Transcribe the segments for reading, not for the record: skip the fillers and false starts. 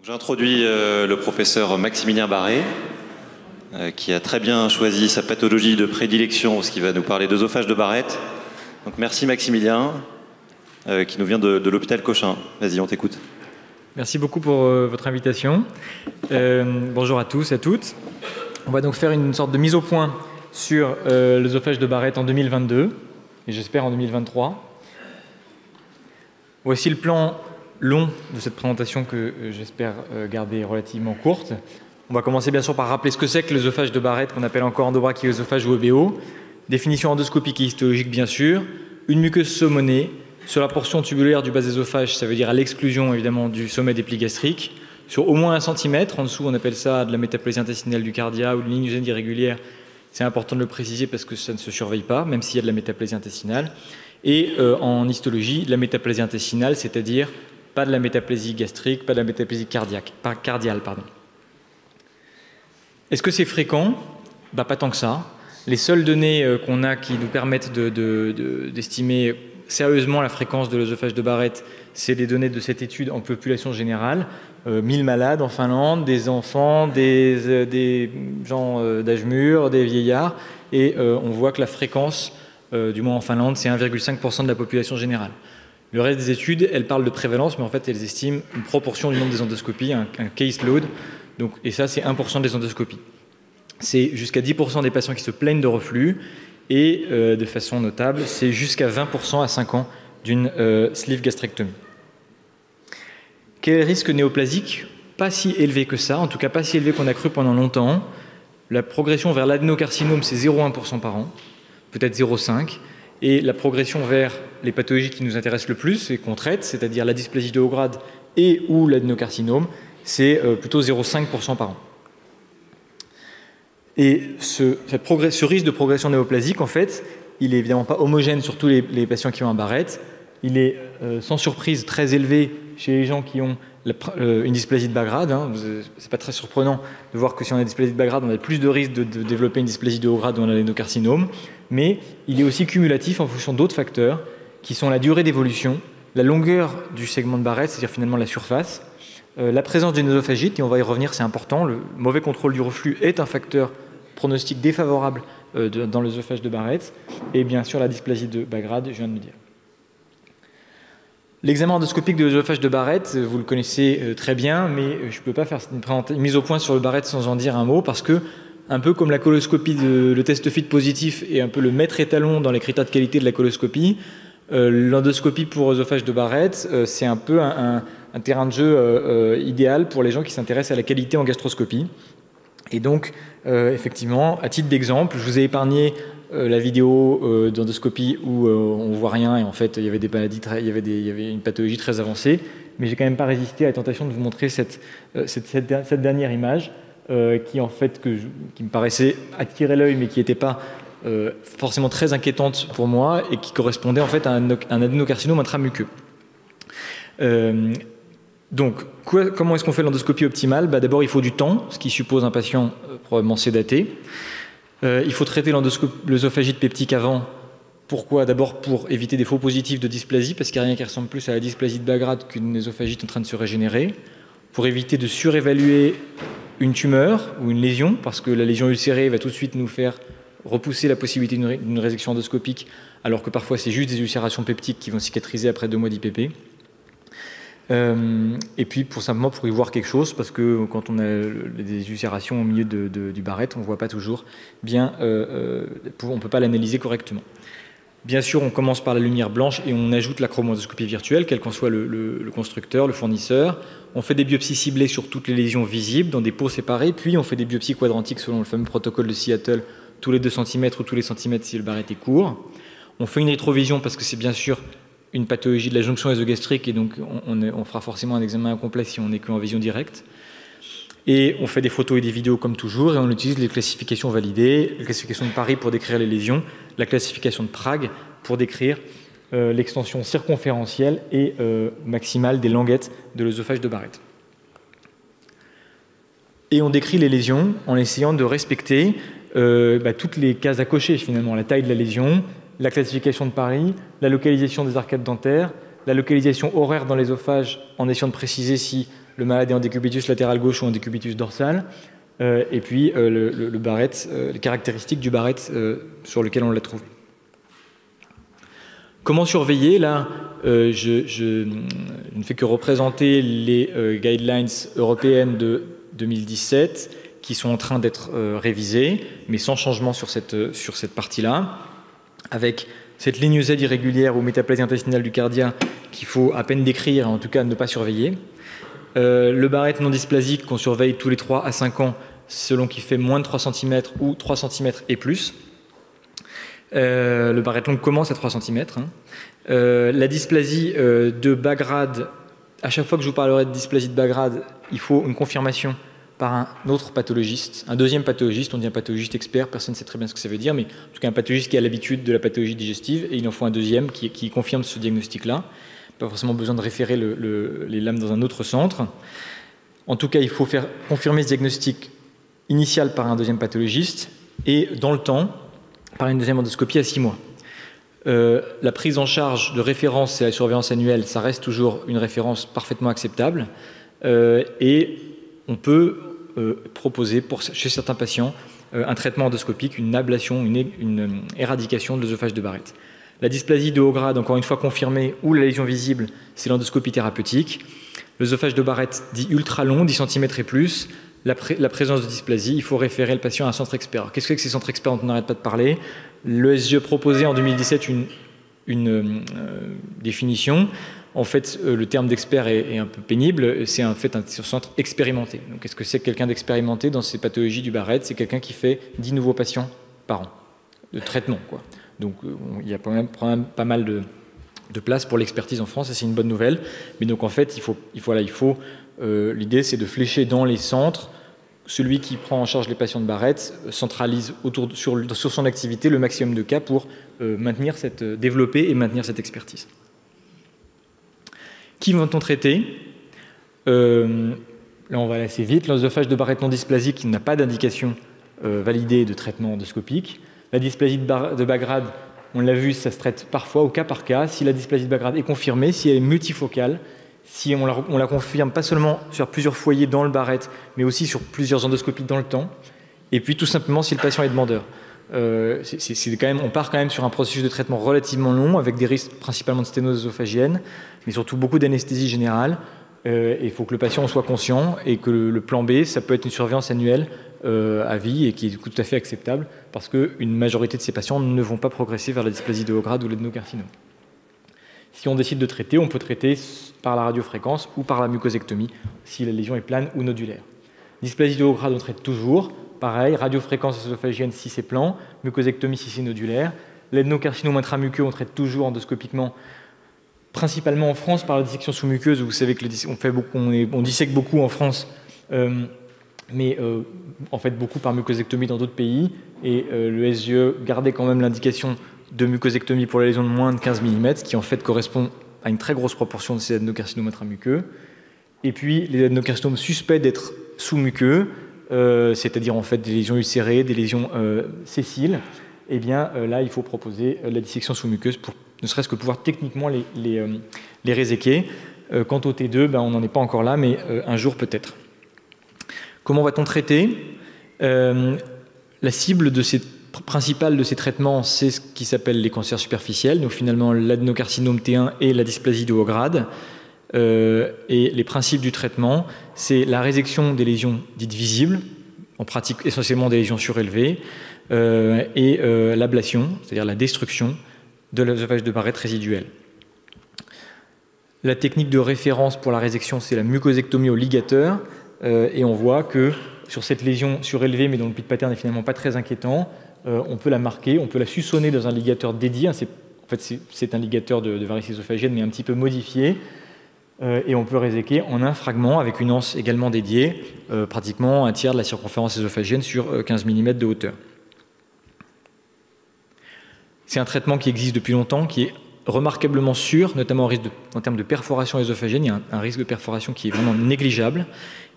J'introduis le professeur Maximilien Barret, qui a très bien choisi sa pathologie de prédilection, parce qu'il va nous parler d'œsophage de Barrett. Donc merci Maximilien, qui nous vient de l'hôpital Cochin. Vas-y, on t'écoute. Merci beaucoup pour votre invitation. Bonjour à tous et à toutes. On va donc faire une sorte de mise au point sur l'œsophage de Barrett en 2022, et j'espère en 2023. Voici le plan long de cette présentation que j'espère garder relativement courte. On va commencer bien sûr par rappeler ce que c'est que l'œsophage de Barrett, qu'on appelle encore endobrachioœsophage ou EBO. Définition endoscopique et histologique bien sûr. Une muqueuse saumonée sur la portion tubulaire du bas œsophage, ça veut dire à l'exclusion évidemment du sommet des plis gastriques, sur au moins 1 cm. En dessous, on appelle ça de la métaplasie intestinale du cardia ou de l'inugène irrégulière. C'est important de le préciser parce que ça ne se surveille pas, même s'il y a de la métaplasie intestinale. Et en histologie, la métaplasie intestinale, c'est-à-dire pas de la métaplasie gastrique, pas de la métaplasie cardiale. Est-ce que c'est fréquent? Pas tant que ça. Les seules données qu'on a qui nous permettent d'estimer sérieusement la fréquence de l'œsophage de Barrett, c'est des données de cette étude en population générale. 1000 malades en Finlande, des enfants, des gens d'âge mûr, des vieillards. Et on voit que la fréquence, du moins en Finlande, c'est 1,5% de la population générale. Le reste des études, elles parlent de prévalence, mais en fait, elles estiment une proportion du nombre des endoscopies, un case load. Donc, et ça, c'est 1% des endoscopies. C'est jusqu'à 10% des patients qui se plaignent de reflux. Et de façon notable, c'est jusqu'à 20% à 5 ans d'une sleeve gastrectomie. Quel est le risque néoplasique? Pas si élevé que ça, en tout cas pas si élevé qu'on a cru pendant longtemps. La progression vers l'adénocarcinome, c'est 0,1% par an, peut-être 0,5%. Et la progression vers les pathologies qui nous intéressent le plus et qu'on traite, c'est-à-dire la dysplasie de haut grade et ou l'adénocarcinome, c'est plutôt 0,5% par an. Et ce risque de progression néoplasique, en fait, il n'est évidemment pas homogène sur tous les patients qui ont un Barrett. Il est sans surprise très élevé chez les gens qui ont une dysplasie de bas grade. C'est pas très surprenant de voir que si on a une dysplasie de bas grade, on a plus de risque de développer une dysplasie de haut grade ou un adénocarcinome. Mais il est aussi cumulatif en fonction d'autres facteurs qui sont la durée d'évolution, la longueur du segment de Barrett, c'est-à-dire finalement la surface, la présence d'une œsophagite, et on va y revenir, c'est important. Le mauvais contrôle du reflux est un facteur pronostic défavorable dans l'œsophage de Barrett, et bien sûr la dysplasie de bas grade, je viens de le dire. L'examen endoscopique de l'œsophage de Barrett, vous le connaissez très bien, mais je ne peux pas faire une mise au point sur le Barrett sans en dire un mot, parce que, un peu comme la coloscopie, le test FIT positif est un peu le maître étalon dans les critères de qualité de la coloscopie, l'endoscopie pour œsophage de Barrett, c'est un peu un terrain de jeu idéal pour les gens qui s'intéressent à la qualité en gastroscopie. Et donc, effectivement, à titre d'exemple, je vous ai épargné la vidéo d'endoscopie où on ne voit rien et en fait, il y avait des maladies, il y avait une pathologie très avancée. Mais j'ai quand même pas résisté à la tentation de vous montrer cette dernière image qui, en fait, qui me paraissait attirer l'œil, mais qui n'était pas forcément très inquiétante pour moi et qui correspondait en fait à un adénocarcinome intramuqueux. Donc, comment est-ce qu'on fait l'endoscopie optimale? D'abord, il faut du temps, ce qui suppose un patient probablement sédaté. Il faut traiter l'œsophagite peptique avant. Pourquoi? D'abord pour éviter des faux positifs de dysplasie, parce qu'il n'y a rien qui ressemble plus à la dysplasie de bas grade qu'une œsophagite en train de se régénérer. Pour éviter de surévaluer une tumeur ou une lésion, parce que la lésion ulcérée va tout de suite nous faire repousser la possibilité d'une résection endoscopique, alors que parfois c'est juste des ulcérations peptiques qui vont cicatriser après 2 mois d'IPP. Et puis simplement pour y voir quelque chose, parce que quand on a des ulcérations au milieu du Barrett, on ne voit pas toujours bien, on ne peut pas l'analyser correctement. Bien sûr, on commence par la lumière blanche et on ajoute la chromodoscopie virtuelle, quel qu'en soit le constructeur, le fournisseur. On fait des biopsies ciblées sur toutes les lésions visibles dans des pots séparés, puis on fait des biopsies quadrantiques selon le fameux protocole de Seattle, tous les 2 cm ou tous les centimètres si le Barrett est court. On fait une rétrovision parce que c'est bien sûr une pathologie de la jonction œsogastrique et donc on fera forcément un examen incomplet si on n'est qu'en vision directe. Et on fait des photos et des vidéos comme toujours et on utilise les classifications validées, la classification de Paris pour décrire les lésions, la classification de Prague pour décrire l'extension circonférentielle et maximale des languettes de l'œsophage de Barrett. Et on décrit les lésions en essayant de respecter toutes les cases à cocher finalement, la taille de la lésion, la classification de Paris, la localisation des arcades dentaires, la localisation horaire dans l'œsophage en essayant de préciser si le malade est en décubitus latéral gauche ou en décubitus dorsal, et puis le Barrett, les caractéristiques du Barrett sur lequel on l'a trouvé. Comment surveiller? Là, je ne fais que représenter les guidelines européennes de 2017 qui sont en train d'être révisées, mais sans changement sur cette partie-là, avec cette ligne Z irrégulière ou métaplasie intestinale du cardia qu'il faut à peine décrire, en tout cas ne pas surveiller. Le Barrett non dysplasique qu'on surveille tous les 3 à 5 ans selon qu'il fait moins de 3 cm ou 3 cm et plus. Le Barrett long commence à 3 cm. La dysplasie de bas grade, à chaque fois que je vous parlerai de dysplasie de bas grade, il faut une confirmation par un autre pathologiste, un deuxième pathologiste, on dit un pathologiste expert, personne ne sait très bien ce que ça veut dire, mais en tout cas un pathologiste qui a l'habitude de la pathologie digestive, et il en faut un deuxième qui confirme ce diagnostic-là. Pas forcément besoin de référer les lames dans un autre centre. En tout cas, il faut faire confirmer ce diagnostic initial par un deuxième pathologiste, et dans le temps, par une deuxième endoscopie à 6 mois. La prise en charge de référence et la surveillance annuelle, ça reste toujours une référence parfaitement acceptable, et on peut proposer chez certains patients un traitement endoscopique, une ablation, une éradication de l'œsophage de Barrett. La dysplasie de haut grade, encore une fois confirmée, ou la lésion visible, c'est l'endoscopie thérapeutique. L'œsophage de Barrett dit ultra long, 10 cm et plus, la présence de dysplasie, il faut référer le patient à un centre expert. Qu'est-ce que c'est que ces centres experts dont on n'arrête pas de parler? Le SGE proposait en 2017 une définition. En fait, le terme d'expert est un peu pénible. C'est en fait un centre expérimenté. Donc, qu'est-ce que c'est que quelqu'un d'expérimenté dans ces pathologies du Barrett? C'est quelqu'un qui fait 10 nouveaux patients par an de traitement, quoi. Donc, il y a quand même pas mal de place pour l'expertise en France, et c'est une bonne nouvelle. Mais donc, en fait, l'idée, c'est de flécher dans les centres. Celui qui prend en charge les patients de Barrett centralise sur son activité le maximum de cas pour développer et maintenir cette expertise. Qui va-t-on traiter? Là, on va aller assez vite. L'œsophage de Barrett non dysplasique qui n'a pas d'indication validée de traitement endoscopique. La dysplasie de bas grade, on l'a vu, ça se traite parfois au cas par cas. Si la dysplasie de bas grade est confirmée, si elle est multifocale, si on la confirme pas seulement sur plusieurs foyers dans le Barrett, mais aussi sur plusieurs endoscopies dans le temps, et puis tout simplement si le patient est demandeur. On part quand même sur un processus de traitement relativement long, avec des risques principalement de sténose œsophagienne, mais surtout beaucoup d'anesthésie générale. Il faut que le patient en soit conscient, et que le plan B, ça peut être une surveillance annuelle à vie, et qui est tout à fait acceptable, parce qu'une majorité de ces patients ne vont pas progresser vers la dysplasie de haut grade ou l'adénocarcinome. Si on décide de traiter, on peut traiter par la radiofréquence ou par la mucosectomie, si la lésion est plane ou nodulaire. Dysplasie de haut grade, on traite toujours. Pareil, radiofréquence œsophagienne si c'est plan, mucosectomie si c'est nodulaire. L'adénocarcinome intramuqueux, on traite toujours endoscopiquement, principalement en France par la dissection sous-muqueuse. Vous savez on dissèque beaucoup en France, mais en fait beaucoup par mucosectomie dans d'autres pays. Et le SGE gardait quand même l'indication de mucosectomie pour la lésion de moins de 15 mm, qui en fait correspond à une très grosse proportion de ces adénocarcinomes intramuqueux. Et puis les adénocarcinomes suspects d'être sous-muqueux, c'est-à-dire en fait des lésions ulcérées, des lésions sessiles, eh bien là il faut proposer la dissection sous-muqueuse pour ne serait-ce que pouvoir techniquement les réséquer. Quant au T2, on n'en est pas encore là, mais un jour peut-être. Comment va-t-on traiter? La cible principale de ces traitements, c'est ce qui s'appelle les cancers superficiels, donc finalement l'adénocarcinome T1 et la dysplasie de haut grade. Et les principes du traitement, c'est la résection des lésions dites visibles, en pratique essentiellement des lésions surélevées, et l'ablation, c'est-à-dire la destruction de l'œsophage de Barrett résiduel. La technique de référence pour la résection, c'est la mucosectomie au ligateur, et on voit que sur cette lésion surélevée, mais dont le pit pattern n'est finalement pas très inquiétant, on peut la marquer, on peut la suçonner dans un ligateur dédié. C'est un ligateur de varices ésophagiennes, mais un petit peu modifié. Et on peut réséquer en un fragment avec une anse également dédiée, pratiquement un tiers de la circonférence ésophagienne sur 15 mm de hauteur. C'est un traitement qui existe depuis longtemps, qui est remarquablement sûr, notamment en termes de perforation ésophagienne. Il y a un risque de perforation qui est vraiment négligeable.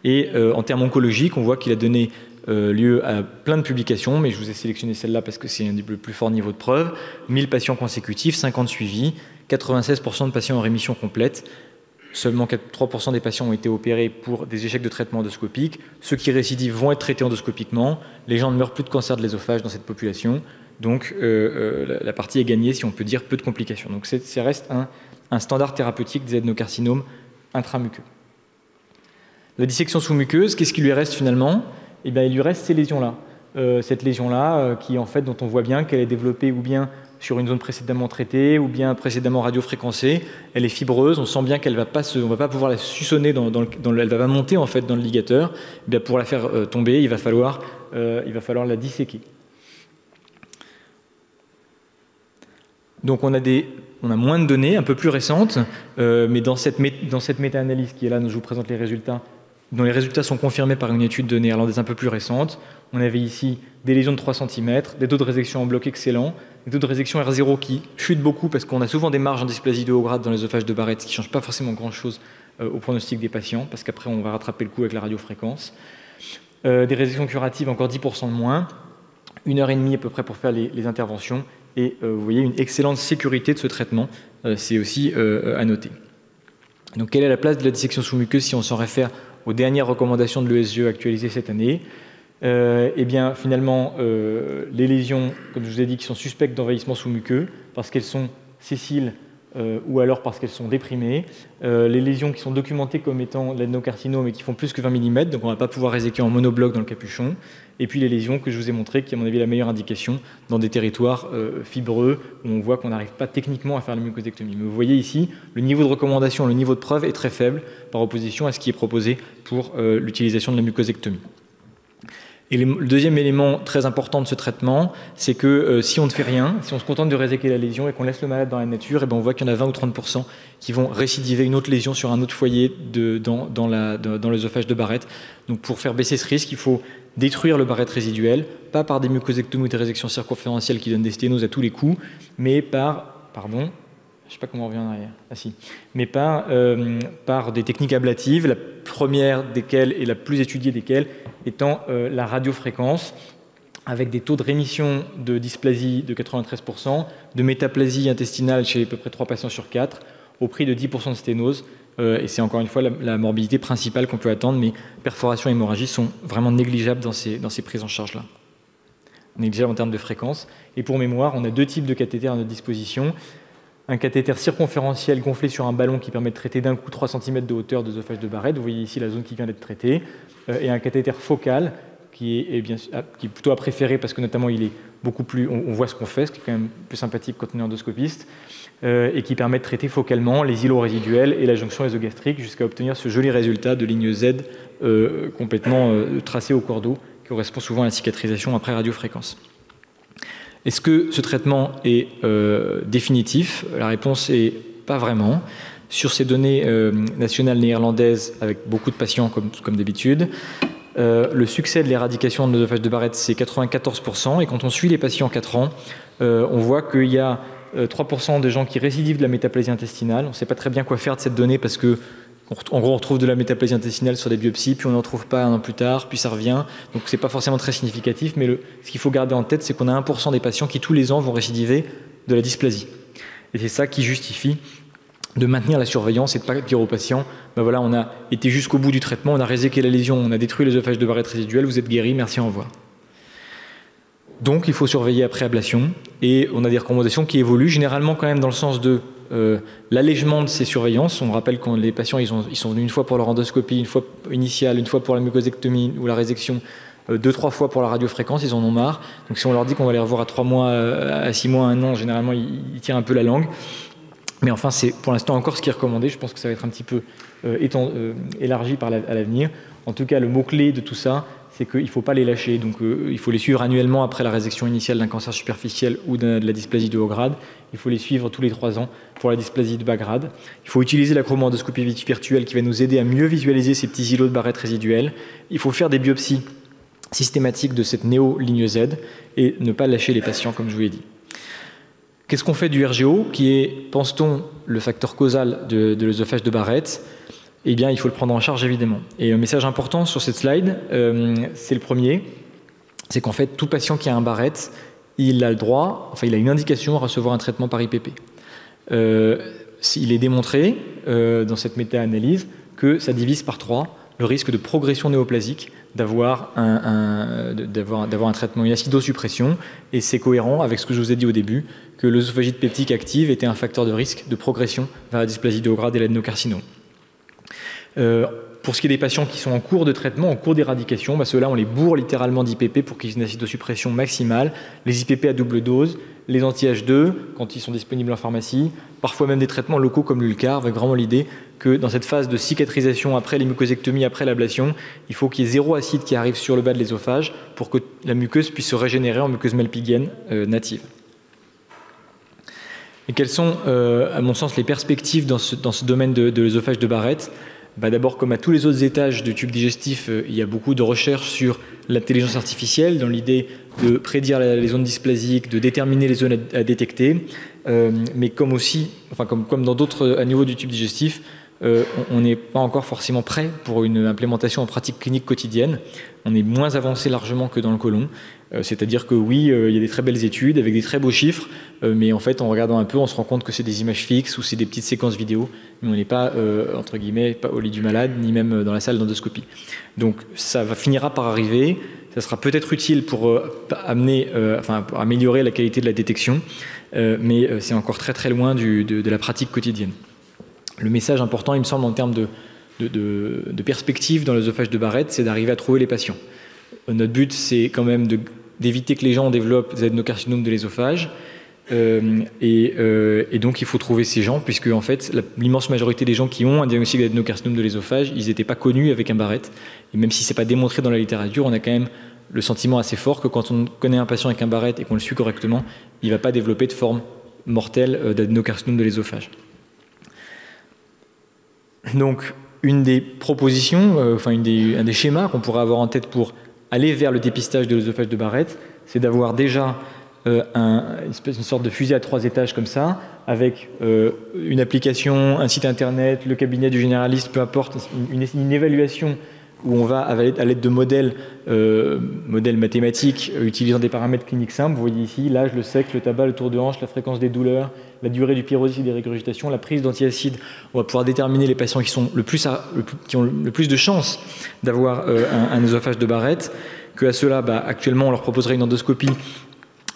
Et en termes oncologiques, on voit qu'il a donné lieu à plein de publications, mais je vous ai sélectionné celle-là parce que c'est le plus fort niveau de preuve. 1000 patients consécutifs, 50 suivis, 96% de patients en rémission complète, Seulement 3% des patients ont été opérés pour des échecs de traitement endoscopique. Ceux qui récidivent vont être traités endoscopiquement. Les gens ne meurent plus de cancer de l'œsophage dans cette population. Donc la partie est gagnée, si on peut dire, peu de complications. Donc ça reste un standard thérapeutique des adénocarcinomes intramuqueux. La dissection sous-muqueuse, qu'est-ce qui lui reste finalement? Eh bien, il lui reste ces lésions-là. Cette lésion-là, dont on voit bien qu'elle est développée ou bien sur une zone précédemment traitée ou bien précédemment radiofréquencée, elle est fibreuse, on sent bien qu'elle va pas on va pas pouvoir la suçonner elle va monter en fait dans le ligateur. Eh bien, pour la faire tomber, il va falloir la disséquer. Donc on a moins de données, un peu plus récentes, mais dans cette méta-analyse qui est là, je vous présente les résultats, dont les résultats sont confirmés par une étude néerlandaise un peu plus récente. On avait ici des lésions de 3 cm, des taux de résection en bloc excellents, des taux de résection R0 qui chutent beaucoup parce qu'on a souvent des marges en dysplasie de haut grade dans l'œsophage de Barrett, ce qui ne change pas forcément grand-chose au pronostic des patients, parce qu'après on va rattraper le coup avec la radiofréquence. Des résections curatives, encore 10% de moins, 1h30 à peu près pour faire les interventions, et vous voyez une excellente sécurité de ce traitement, c'est aussi à noter. Donc quelle est la place de la dissection sous-muqueuse si on s'en réfère aux dernières recommandations de l'ESGE actualisées cette année? Eh bien, finalement, les lésions, comme je vous ai dit, qui sont suspectes d'envahissement sous-muqueux, parce qu'elles sont sessiles ou alors parce qu'elles sont déprimées. Les lésions qui sont documentées comme étant l'adénocarcinome et qui font plus que 20 mm, donc on ne va pas pouvoir réséquer en monobloc dans le capuchon. Et puis les lésions que je vous ai montrées, qui à mon avis est la meilleure indication dans des territoires fibreux, où on voit qu'on n'arrive pas techniquement à faire la mucosectomie. Mais vous voyez ici, le niveau de recommandation, le niveau de preuve est très faible par opposition à ce qui est proposé pour l'utilisation de la mucosectomie. Et le deuxième élément très important de ce traitement, c'est que si on ne fait rien, si on se contente de réséquer la lésion et qu'on laisse le malade dans la nature, et ben on voit qu'il y en a 20 ou 30% qui vont récidiver une autre lésion sur un autre foyer dans l'œsophage de Barrett. Donc pour faire baisser ce risque, il faut détruire le Barrett résiduel, pas par des mucosectomies ou des résections circonférentielles qui donnent des sténoses à tous les coups, mais je ne sais pas comment on revient en arrière. Mais par des techniques ablatives, la première desquelles et la plus étudiée desquelles étant la radiofréquence, avec des taux de rémission de dysplasie de 93%, de métaplasie intestinale chez à peu près 3 patients sur 4, au prix de 10% de sténose. Et c'est encore une fois la morbidité principale qu'on peut attendre, mais perforation et hémorragie sont vraiment négligeables dans ces prises en charge-là. Négligeables en termes de fréquence. Et pour mémoire, on a 2 types de cathéters à notre disposition. Un cathéter circonférentiel gonflé sur un ballon qui permet de traiter d'un coup 3 cm de hauteur d'œsophage de Barrett. Vous voyez ici la zone qui vient d'être traitée. Et un cathéter focal qui est plutôt à préférer parce que notamment il est beaucoup plus, on voit ce qu'on fait, ce qui est quand même plus sympathique quand on est endoscopiste, et qui permet de traiter focalement les îlots résiduels et la jonction œsogastrique jusqu'à obtenir ce joli résultat de ligne Z complètement tracé au cordeau qui correspond souvent à la cicatrisation après radiofréquence. Est-ce que ce traitement est définitif? La réponse est pas vraiment. Sur ces données nationales néerlandaises, avec beaucoup de patients comme d'habitude, le succès de l'éradication de l'œsophage de Barrett, c'est 94%. Et quand on suit les patients 4 ans, on voit qu'il y a 3% de gens qui récidivent de la métaplasie intestinale. On ne sait pas très bien quoi faire de cette donnée parce que en gros, on retrouve de la métaplasie intestinale sur des biopsies, puis on n'en retrouve pas 1 an plus tard, puis ça revient. Donc, ce n'est pas forcément très significatif, mais ce qu'il faut garder en tête, c'est qu'on a 1% des patients qui, tous les ans, vont récidiver de la dysplasie. Et c'est ça qui justifie de maintenir la surveillance et de ne pas dire aux patients, ben voilà, on a été jusqu'au bout du traitement, on a réséqué la lésion, on a détruit l'œsophage de Barrett résiduel, vous êtes guéri, merci, au revoir. Donc, il faut surveiller après ablation, et on a des recommandations qui évoluent, généralement quand même dans le sens de l'allègement de ces surveillances. On rappelle que les patients ils sont venus une fois pour leur endoscopie, une fois initiale, une fois pour la mucosectomie ou la résection, 2-3 fois pour la radiofréquence, ils en ont marre. Donc si on leur dit qu'on va les revoir à 3 mois, à 6 mois, à 1 an, généralement ils tirent un peu la langue. Mais enfin, c'est pour l'instant encore ce qui est recommandé. Je pense que ça va être un petit peu élargi à l'avenir. En tout cas, le mot-clé de tout ça, c'est qu'il ne faut pas les lâcher. Donc il faut les suivre annuellement après la résection initiale d'un cancer superficiel ou de la dysplasie de haut grade. Il faut les suivre tous les 3 ans pour la dysplasie de bas grade. Il faut utiliser la chromoendoscopie virtuelle qui va nous aider à mieux visualiser ces petits îlots de Barrett résiduels. Il faut faire des biopsies systématiques de cette néo-ligne Z et ne pas lâcher les patients, comme je vous l'ai dit. Qu'est-ce qu'on fait du RGO, qui est, pense-t-on, le facteur causal de l'œsophage de Barrett? Eh bien, il faut le prendre en charge, évidemment. Et un message important sur cette slide, c'est le premier, c'est qu'en fait, tout patient qui a un Barrett, il a le droit, enfin, il a une indication à recevoir un traitement par IPP. il est démontré dans cette méta-analyse que ça divise par 3 le risque de progression néoplasique d'avoir un traitement, une acidosuppression, et c'est cohérent avec ce que je vous ai dit au début, que l'œsophagite peptique active était un facteur de risque de progression vers la dysplasie de haut grade et l'adénocarcinome. Pour ce qui est des patients qui sont en cours de traitement, en cours d'éradication, ceux-là, on les bourre littéralement d'IPP pour qu'ils aient une acidosuppression maximale, les IPP à double dose, les anti-H2 quand ils sont disponibles en pharmacie, parfois même des traitements locaux comme l'Ulcar, avec vraiment l'idée que dans cette phase de cicatrisation après les mucosectomies, après l'ablation, il faut qu'il y ait 0 acide qui arrive sur le bas de l'ésophage pour que la muqueuse puisse se régénérer en muqueuse malpighienne native. Et quelles sont, à mon sens, les perspectives dans ce domaine de l'œsophage de Barrett? D'abord, comme à tous les autres étages de tube digestif, il y a beaucoup de recherches sur l'intelligence artificielle, dans l'idée de prédire les zones dysplasiques, de déterminer les zones à détecter, mais comme dans d'autres niveaux du tube digestif, on n'est pas encore forcément prêt pour une implémentation en pratique clinique quotidienne. On est moins avancé largement que dans le côlon. C'est-à-dire que oui, il y a des très belles études avec des très beaux chiffres, mais en fait, en regardant un peu, on se rend compte que c'est des images fixes ou c'est des petites séquences vidéo, mais on n'est pas, entre guillemets, pas au lit du malade, ni même dans la salle d'endoscopie. Donc ça finira par arriver, ça sera peut-être utile pour pour améliorer la qualité de la détection, mais c'est encore très très loin de la pratique quotidienne. Le message important, il me semble, en termes de perspective dans l'œsophage de Barrett, c'est d'arriver à trouver les patients. Notre but, c'est quand même d'éviter que les gens développent des adénocarcinomes de l'œsophage. Et donc, il faut trouver ces gens, puisque en fait, l'immense majorité des gens qui ont un diagnostic d'adénocarcinome de l'œsophage, ils n'étaient pas connus avec un Barrett. Et même si ce n'est pas démontré dans la littérature, on a quand même le sentiment assez fort que quand on connaît un patient avec un Barrett et qu'on le suit correctement, il ne va pas développer de forme mortelle d'adénocarcinome de l'œsophage. Donc, une des propositions, un des schémas qu'on pourrait avoir en tête pour aller vers le dépistage de l'œsophage de Barrett, c'est d'avoir déjà une sorte de fusée à 3 étages comme ça, avec une application, un site internet, le cabinet du généraliste, peu importe, une évaluation où on va, à l'aide de modèles mathématiques, utilisant des paramètres cliniques simples. Vous voyez ici l'âge, le sexe, le tabac, le tour de hanche, la fréquence des douleurs, la durée du pyrosis et des régurgitations, la prise d'antiacides. On va pouvoir déterminer les patients qui ont le plus de chances d'avoir un œsophage de Barrett. À ceux-là, actuellement, on leur proposerait une endoscopie,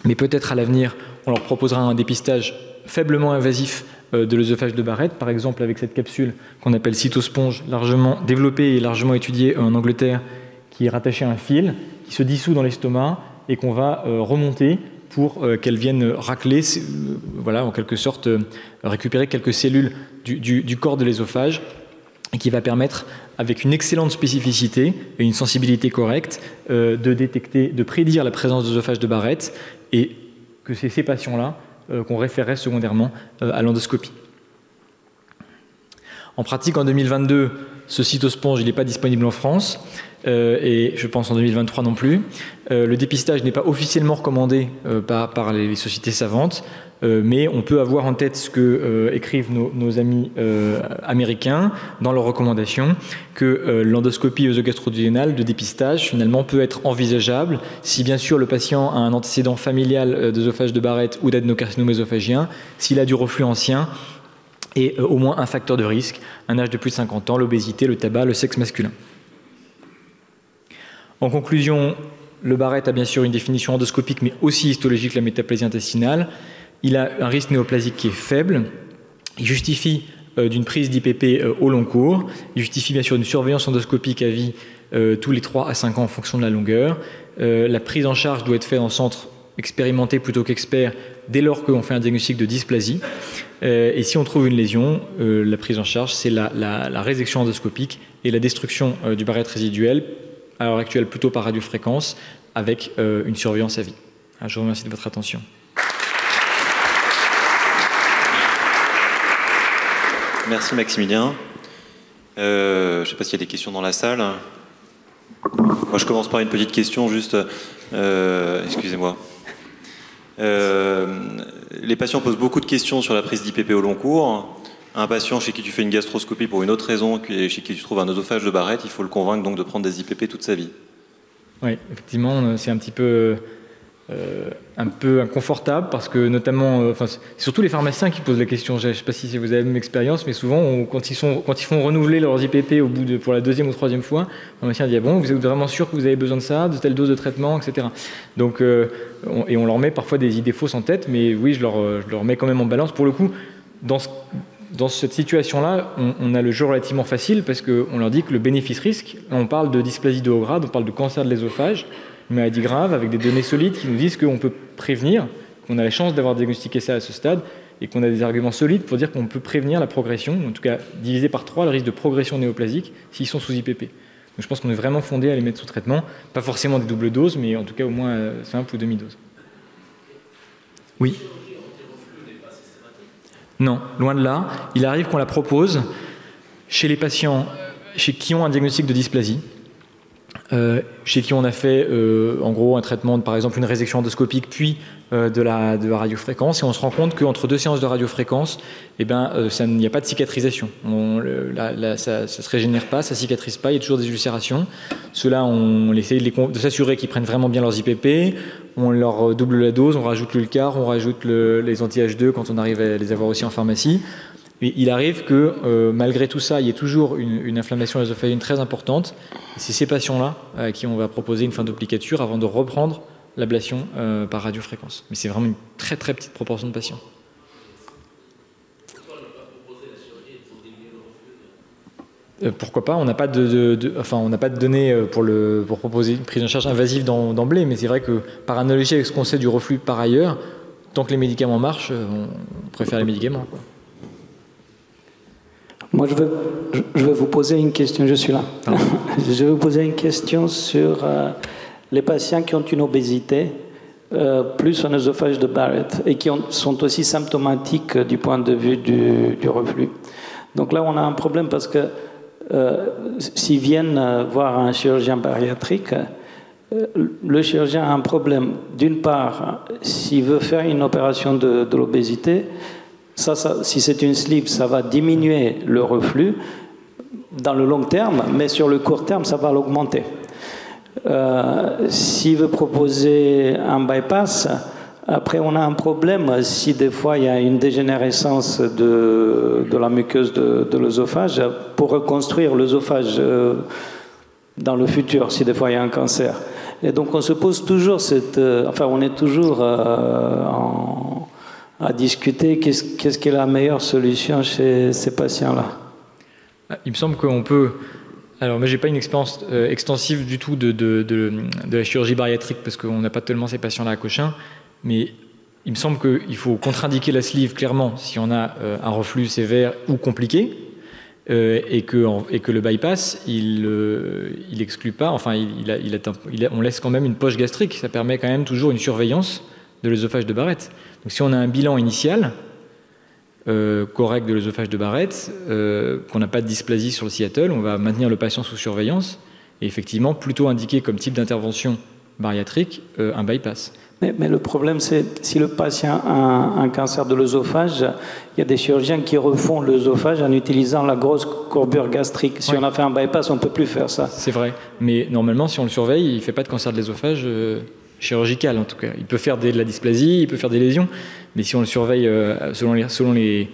mais peut-être à l'avenir, on leur proposera un dépistage faiblement invasif de l'œsophage de Barrett, par exemple avec cette capsule qu'on appelle cytosponge, largement développée et largement étudiée en Angleterre, qui est rattachée à un fil, qui se dissout dans l'estomac et qu'on va remonter pour qu'elle vienne racler, en quelque sorte, récupérer quelques cellules du corps de l'œsophage, et qui va permettre, avec une excellente spécificité et une sensibilité correcte, de détecter, de prédire la présence d'œsophage de Barrett, et que c'est ces patients-là qu'on référerait secondairement à l'endoscopie. En pratique, en 2022, ce cytosponge n'est pas disponible en France, et je pense en 2023 non plus. Le dépistage n'est pas officiellement recommandé par les sociétés savantes, mais on peut avoir en tête ce que écrivent nos amis américains dans leurs recommandations, que l'endoscopie œsogastro-duodénale de dépistage finalement peut être envisageable si bien sûr le patient a un antécédent familial d'œsophage de Barrett ou d'adénocarcinome œsophagien, s'il a du reflux ancien et au moins un facteur de risque, un âge de plus de 50 ans, l'obésité, le tabac, le sexe masculin. En conclusion, le Barrett a bien sûr une définition endoscopique mais aussi histologique, la métaplasie intestinale. Il a un risque néoplasique qui est faible. Il justifie d'une prise d'IPP au long cours. Il justifie bien sûr une surveillance endoscopique à vie tous les 3 à 5 ans en fonction de la longueur. La prise en charge doit être faite en centre expérimenté plutôt qu'expert dès lors qu'on fait un diagnostic de dysplasie. Et si on trouve une lésion, la prise en charge, c'est la résection endoscopique et la destruction du Barrett résiduel, à l'heure actuelle plutôt par radiofréquence, avec une surveillance à vie. Je vous remercie de votre attention. Merci Maximilien. Je ne sais pas s'il y a des questions dans la salle. Moi, je commence par une petite question, juste. Excusez-moi. Les patients posent beaucoup de questions sur la prise d'IPP au long cours. Un patient chez qui tu fais une gastroscopie pour une autre raison, chez qui tu trouves un œsophage de Barrett, il faut le convaincre donc de prendre des IPP toute sa vie. Oui, effectivement, c'est un petit peu un peu inconfortable parce que notamment, c'est surtout les pharmaciens qui posent la question. Je ne sais pas si vous avez la même expérience, mais souvent quand ils font renouveler leurs IPP pour la deuxième ou troisième fois, le pharmacien dit bon, vous êtes vraiment sûr que vous avez besoin de ça, de telle dose de traitement, etc. Donc, on leur met parfois des idées fausses en tête, mais oui, je leur mets quand même en balance. Pour le coup, dans cette situation-là, on a le jeu relativement facile parce qu'on leur dit que le bénéfice-risque, on parle de dysplasie de haut grade, on parle de cancer de l'œsophage, une maladie grave avec des données solides qui nous disent qu'on peut prévenir, qu'on a la chance d'avoir diagnostiqué ça à ce stade et qu'on a des arguments solides pour dire qu'on peut prévenir la progression, en tout cas diviser par 3 le risque de progression néoplasique s'ils sont sous IPP. Donc je pense qu'on est vraiment fondé à les mettre sous traitement, pas forcément des doubles doses, mais en tout cas au moins simple ou demi-dose. Oui. Non, loin de là. Il arrive qu'on la propose chez les patients chez qui ont un diagnostic de dysplasie, chez qui on a fait en gros un traitement, par exemple une résection endoscopique puis de la radiofréquence, et on se rend compte qu'entre 2 séances de radiofréquence, il n'y a pas de cicatrisation. Ça ne se régénère pas, ça ne cicatrise pas, il y a toujours des ulcérations. Ceux-là, on essaie de s'assurer qu'ils prennent vraiment bien leurs IPP, on leur double la dose, on rajoute l'Ulcar, on rajoute les anti-H2 quand on arrive à les avoir aussi en pharmacie. Mais il arrive que, malgré tout ça, il y ait toujours une inflammation œsophagienne très importante. C'est ces patients-là à qui on va proposer une fin d'applicature avant de reprendre l'ablation par radiofréquence. Mais c'est vraiment une très très petite proportion de patients. Pourquoi pas? On n'a pas on n'a pas de données pour proposer une prise en charge invasive d'emblée, mais c'est vrai que par analogie avec ce qu'on sait du reflux par ailleurs, tant que les médicaments marchent, on préfère les médicaments, quoi. Moi, je vais vous poser une question, je suis là. Je vais vous poser une question sur les patients qui ont une obésité, plus un œsophage de Barrett, et qui sont aussi symptomatiques du point de vue du reflux. Donc là, on a un problème parce que s'ils viennent voir un chirurgien bariatrique, le chirurgien a un problème. D'une part, s'il veut faire une opération de l'obésité, si c'est une sleeve, ça va diminuer le reflux dans le long terme, mais sur le court terme, ça va l'augmenter. S'il veut proposer un bypass, après on a un problème si des fois il y a une dégénérescence de la muqueuse de l'œsophage, pour reconstruire l'œsophage dans le futur, si des fois il y a un cancer. Et donc on se pose toujours on est toujours à discuter qu'est-ce qui est la meilleure solution chez ces patients-là. Il me semble qu'on peut... Alors, moi, je n'ai pas une expérience extensive du tout de la chirurgie bariatrique parce qu'on n'a pas tellement ces patients-là à Cochin, mais il me semble qu'il faut contre-indiquer la sleeve clairement si on a un reflux sévère ou compliqué, et que le bypass, il exclut pas, on laisse quand même une poche gastrique, ça permet quand même toujours une surveillance de l'œsophage de Barrett. Donc si on a un bilan initial correct de l'œsophage de Barrett, qu'on n'a pas de dysplasie sur le Seattle, on va maintenir le patient sous surveillance et effectivement plutôt indiquer comme type d'intervention bariatrique un bypass. Mais le problème, c'est si le patient a un cancer de l'œsophage, il y a des chirurgiens qui refont l'œsophage en utilisant la grosse courbure gastrique. Si on a fait un bypass, on ne peut plus faire ça. C'est vrai, mais normalement, si on le surveille, il ne fait pas de cancer de l'œsophage chirurgical en tout cas. Il peut faire de la dysplasie, il peut faire des lésions, mais si on le surveille selon les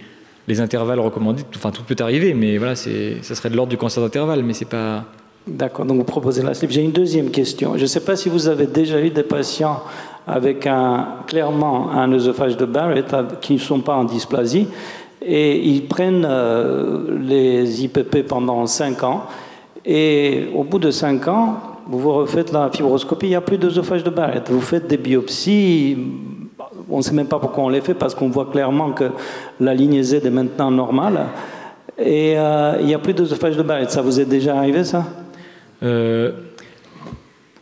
intervalles recommandés, tout peut arriver, mais voilà, ça serait de l'ordre du cancer d'intervalle, mais c'est pas... D'accord, donc vous proposez la sleeve. J'ai une deuxième question. Je ne sais pas si vous avez déjà eu des patients avec clairement un œsophage de Barrett qui ne sont pas en dysplasie et ils prennent les IPP pendant 5 ans et au bout de 5 ans, vous refaites la fibroscopie, il n'y a plus d'œsophage de Barrett. Vous faites des biopsies, on ne sait même pas pourquoi on les fait parce qu'on voit clairement que la ligne Z est maintenant normale et il n'y a plus d'œsophage de Barrett. Ça vous est déjà arrivé ça ?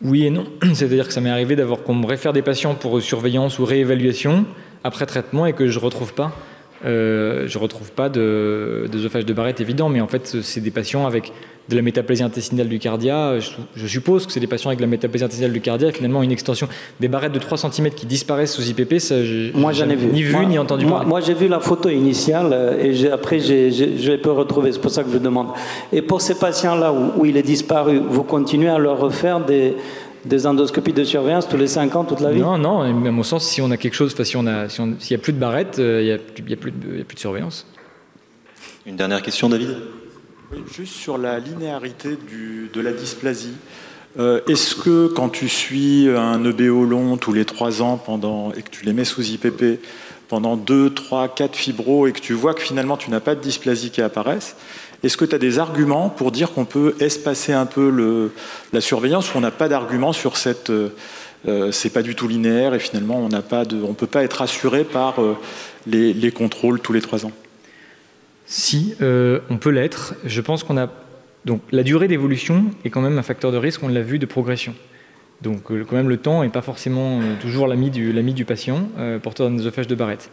Oui et non. C'est-à-dire que ça m'est arrivé qu'on me réfère des patients pour surveillance ou réévaluation après traitement et que je ne retrouve pas d'œsophage de Barrett évident, mais en fait c'est des patients avec de la métaplasie intestinale du cardia. Je suppose que c'est des patients avec de la métaplasie intestinale du cardia et finalement une extension des barrettes de 3 cm qui disparaissent sous IPP, ça moi j'en ai vu. Ni entendu parler. Moi j'ai vu la photo initiale et après je peux retrouver, c'est pour ça que je demande. Et pour ces patients-là où il est disparu, vous continuez à leur refaire des endoscopies de surveillance tous les 5 ans, toute la vie? Non, non, à mon sens, si on a quelque chose, s'il n'y a plus de barrettes, il n'y a plus de surveillance. Une dernière question, David? Oui, juste sur la linéarité de la dysplasie. Est-ce que quand tu suis un EBO long tous les 3 ans et que tu les mets sous IPP pendant 2, 3, 4 fibros et que tu vois que finalement tu n'as pas de dysplasie qui apparaissent, est-ce que tu as des arguments pour dire qu'on peut espacer un peu la surveillance, ou on n'a pas d'argument sur cette... c'est pas du tout linéaire et finalement on ne peut pas être assuré par les contrôles tous les 3 ans? Si, on peut l'être. Je pense qu'on a... Donc la durée d'évolution est quand même un facteur de risque, on l'a vu, de progression. Donc quand même le temps n'est pas forcément toujours l'ami du patient porteur d'un œsophage de Barrett.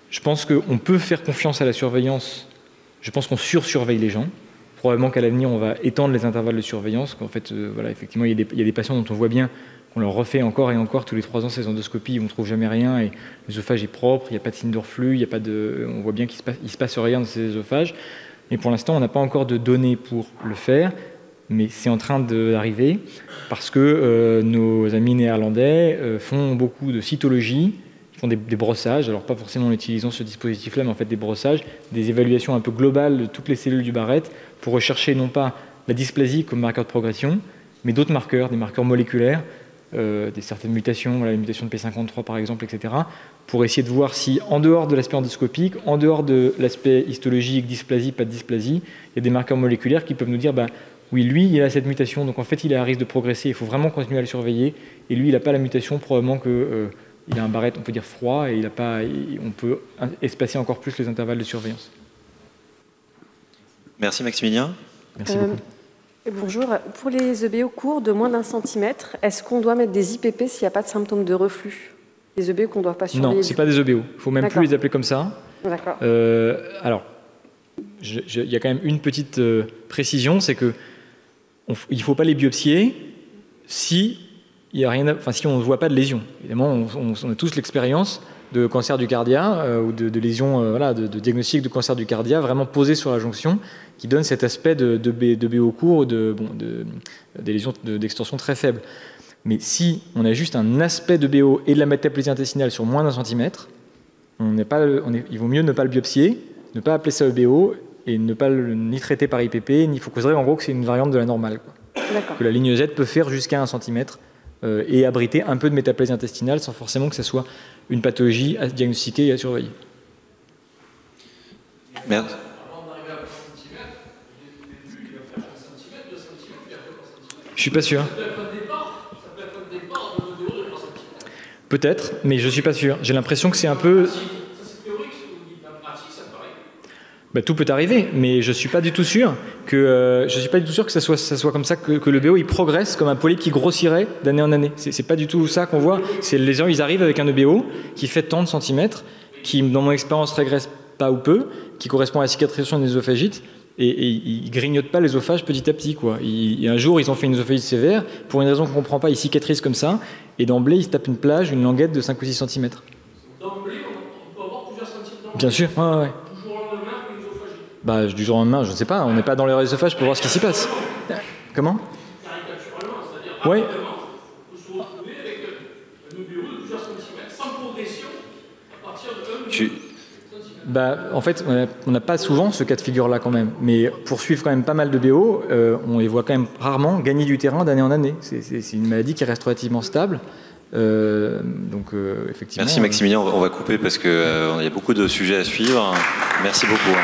Je pense qu'on peut faire confiance à la surveillance. Je pense qu'on sursurveille les gens. Probablement qu'à l'avenir, on va étendre les intervalles de surveillance. Qu'en fait, voilà, effectivement, il y a des patients dont on voit bien qu'on leur refait encore et encore tous les 3 ans ces endoscopies, on ne trouve jamais rien et l'œsophage est propre, il n'y a pas de signe de reflux, on voit bien qu'il ne se passe rien dans ces œsophages. Mais pour l'instant, on n'a pas encore de données pour le faire, mais c'est en train d'arriver parce que nos amis néerlandais font beaucoup de cytologie, ils font des brossages, alors pas forcément en utilisant ce dispositif-là, mais en fait des brossages, des évaluations un peu globales de toutes les cellules du Barrett pour rechercher non pas la dysplasie comme marqueur de progression, mais d'autres marqueurs, des marqueurs moléculaires, certaines mutations, voilà, la mutation de P53 par exemple, etc., pour essayer de voir si, en dehors de l'aspect endoscopique, en dehors de l'aspect histologique, dysplasie, pas de dysplasie, il y a des marqueurs moléculaires qui peuvent nous dire oui, lui, il a cette mutation, donc en fait, il est à risque de progresser, il faut vraiment continuer à le surveiller, et lui, il n'a pas la mutation, probablement qu'il a un Barrett, on peut dire froid, et on peut espacer encore plus les intervalles de surveillance. Merci Maximilien. Merci beaucoup. Bonjour. Pour les EBO courts de moins d'1 centimètre, est-ce qu'on doit mettre des IPP s'il n'y a pas de symptômes de reflux? Les EBO qu'on ne doit pas surveiller? Non, ce n'est pas des EBO. Il ne faut même plus les appeler comme ça. D'accord. Alors, il y a quand même une petite précision, c'est qu'il ne faut pas les biopsier si on ne voit pas de lésion. Évidemment, on a tous l'expérience de cancer du cardia ou de lésions, de diagnostic de cancer du cardia vraiment posé sur la jonction qui donne cet aspect de BO court ou des lésions d'extension très faibles. Mais si on a juste un aspect de BO et de la métaplasie intestinale sur moins d'1 centimètre, il vaut mieux ne pas le biopsier, ne pas appeler ça EBO et ne pas ni traiter par IPP, il faut considérer en gros que c'est une variante de la normale. Que la ligne Z peut faire jusqu'à 1 centimètre et abriter un peu de métaplasie intestinale sans forcément que ce soit une pathologie à diagnostiquer et à surveiller. Merci. Je suis pas sûr. Peut-être, mais je suis pas sûr. J'ai l'impression que c'est un peu... tout peut arriver, mais je suis pas du tout sûr que ça soit comme ça que le BO il progresse comme un polype qui grossirait d'année en année. C'est pas du tout ça qu'on voit. C'est les gens, ils arrivent avec un EBO qui fait tant de centimètres, qui dans mon expérience régresse pas ou peu, qui correspond à la cicatrisation des œsophagites, et ils grignotent pas l'œsophage petit à petit, quoi. Un jour, ils ont fait une œsophagite sévère, pour une raison qu'on comprend pas, ils cicatrisent comme ça, et d'emblée, ils se tapent une plage, une languette de 5 ou 6 cm. D'emblée, on peut avoir plusieurs centimes d'emblée. Bien sûr, ouais. Du jour au lendemain, une œsophagite. Du jour au lendemain, je ne sais pas, on n'est pas dans les œsophages pour voir ce qui s'y passe. Comment? Caricaturalement, c'est-à-dire ouais. rapidement, on peut se retrouver avec un EBO de plusieurs centimètres, sans progression, à partir de 1 en fait, on n'a pas souvent ce cas de figure-là quand même. Mais pour suivre quand même pas mal de BO, on les voit quand même rarement gagner du terrain d'année en année. C'est une maladie qui reste relativement stable. Effectivement. Merci Maximilien, on va couper parce qu'il y a beaucoup de sujets à suivre. Merci beaucoup.